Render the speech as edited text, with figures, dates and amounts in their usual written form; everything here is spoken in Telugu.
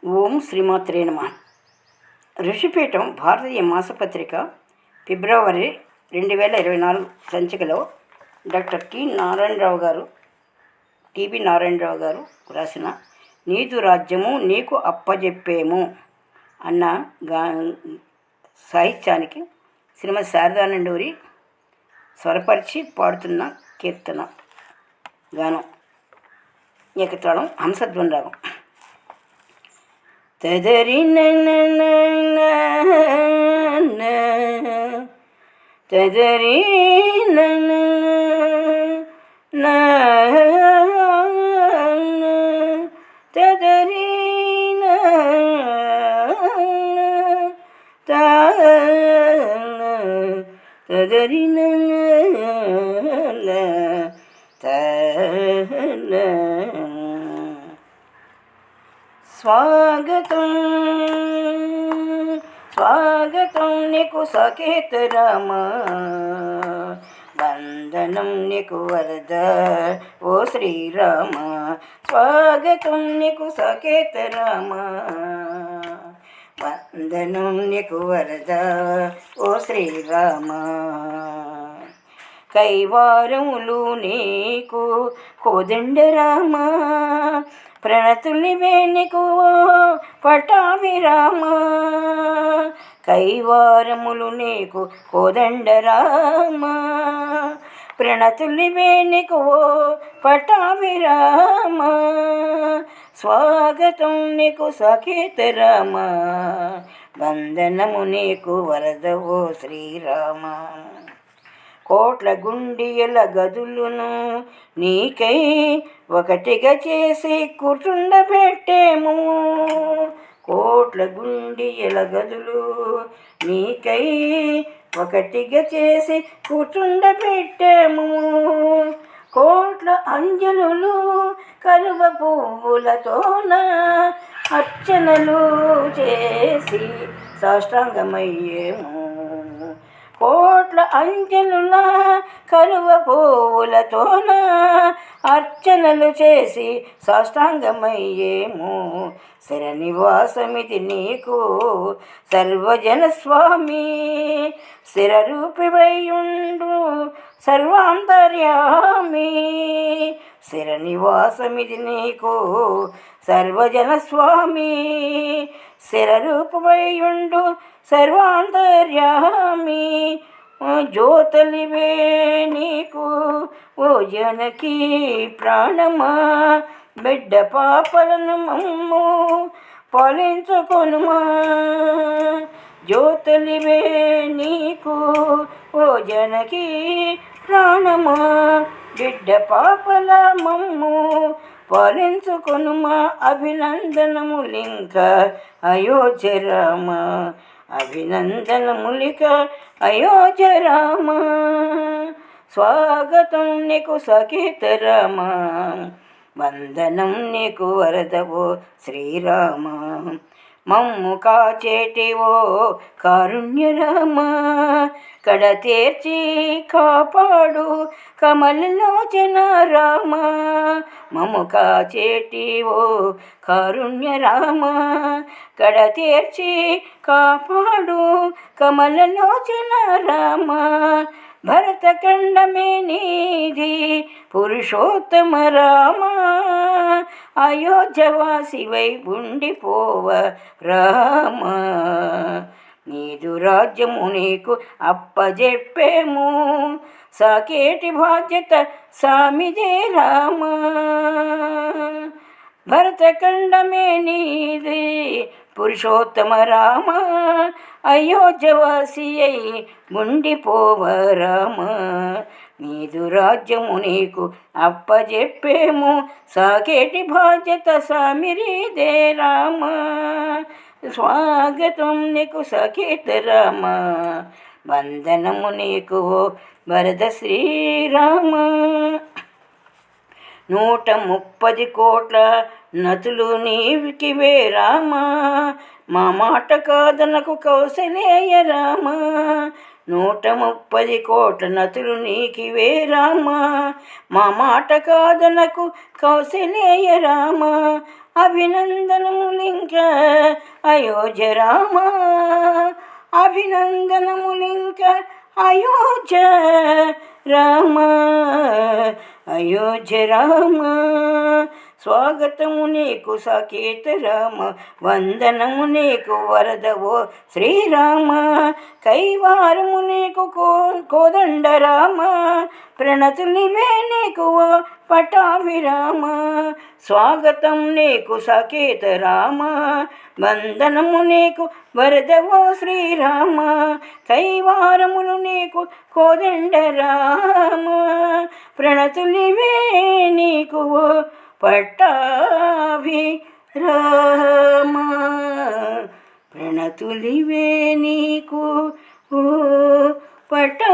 ఓం శ్రీమాత్రే నమః. ఋషిపీఠం భారతీయ మాసపత్రిక ఫిబ్రవరి 2024 సంచికలో డాక్టర్ టిబి నారాయణరావు గారు రాసిన నీదు రాజ్యము నీకు అప్పజెప్పేము అన్న సాహిత్యానికి శ్రీమతి శారదానందూరి స్వరపరిచి పాడుతున్న కీర్తన గానం. ఏకతాళం, హంసధ్వని రాగం. తదరి తదరి తదరి తదరి స్వాగతం స్వాగతం నీకు సకేత రామ, వందనం నీకు వరద ఓ శ్రీరామ. స్వాగతం నీకు సకేత రామ, వందనం నీకు వరద ఓ శ్రీరామ. కైవారములు నీకు కోదండరామ, ప్రణతులివే నీకు పటాభిరామ. కైవారములు నీకు కోదండరామ, ప్రణతులివే నీకు పటాభిరామ. స్వాగతం నీకు సకేత రామ, వందనము నీకు వరద ఓ శ్రీరామ. కోట్ల గుండియల గదులను నీకై ఒకటిగా చేసి కూర్చుండబెట్టేము. కోట్ల గుండియల గదులు నీకై ఒకటిగా చేసి కూర్చుండబెట్టేము. కోట్ల అంజలులు కలువ పువ్వులతోన అర్చనలు చేసి సాష్టాంగమయ్యేము. కోట్ల అంజలుల కలువ పువ్వులతోన అర్చనలు చేసి సాష్టాంగమయ్యేము. శిరనివాసమిది నీకు సర్వజన స్వామి, శిరరూపివైయుండు సర్వాంతర్యామి. శిరనివాసమిది నీకు సర్వజన స్వామి, శిరరూపవైయుండు సర్వాంతర్యామి. జ్యోతలివే నీకు ఓ జనకి ప్రాణమా, బిడ్డ పాపలను మమ్ము పాలించుకొనుమా. జ్యోతలివే నీకు ఓ జనకి ప్రాణమా, బిడ్డ పాపల మమ్ము పాలించుకొనుమా. అభినందనములింక అయోధ్య రామ, అభినందనములిక అయోధ్య రామ. స్వాగతం నీకు సకేత రామ, వందనం నీకు వరదవో శ్రీరామ. మమ్ము కాచేటివో కారుణ్యరామ, కడతేర్చి కాపాడు కమలలోచన రామ. మమ్ము కాచేటివో కారుణ్యరామ, కడతేర్చి కాపాడు కమలలోచన రామ. భరతఖండమే నీది పురుషోత్తమ రామ, అయోధ్యవాసివై ఉండిపోవ రామ. నీదు రాజ్యము నీకు అప్పజెప్పేము, సాకేటి బాధ్యత సామిదే రామ. భరతఖండమే నీది పురుషోత్తమ రామ, అయోధ్యవాసి అయి ఉండిపోవ రామ. నీదు రాజ్యము నీకు అప్పజెప్పేము, సాకేటి బాధ్యత సామిరీదే రామ. స్వాగతం నీకు సకేత రామ, వందనము నీకు వరద శ్రీరామ. 130 కోట్ల నతులు నీవికివే రామ, మా మాట కాదనకు కౌసలేయ రామ. 130 కోట్ల నతులు నీకివే రామ, మా మాట కాదనకు కౌసలేయ రామ. అభినందనములింక అయోధ్య రామ, అభినందనములింక అయోధ్య రామ, అయోధ్య రామ. స్వాగతము నీకు సాకేత రామ, వందనము నీకు వరదవో శ్రీరామ, కైవారము నీకు కోదండ రామ, ప్రణతులివే నీకు పటాభిరామ. స్వాగతం నీకు సాకేత రామ, వందనము నీకు వరదవో శ్రీరామ, కైవారములు నీకు కోదండ రామ, ప్రణతులివే నీకు పట్టాభిరామ, ప్రణతులివే నీకు పట్టాభిరామ.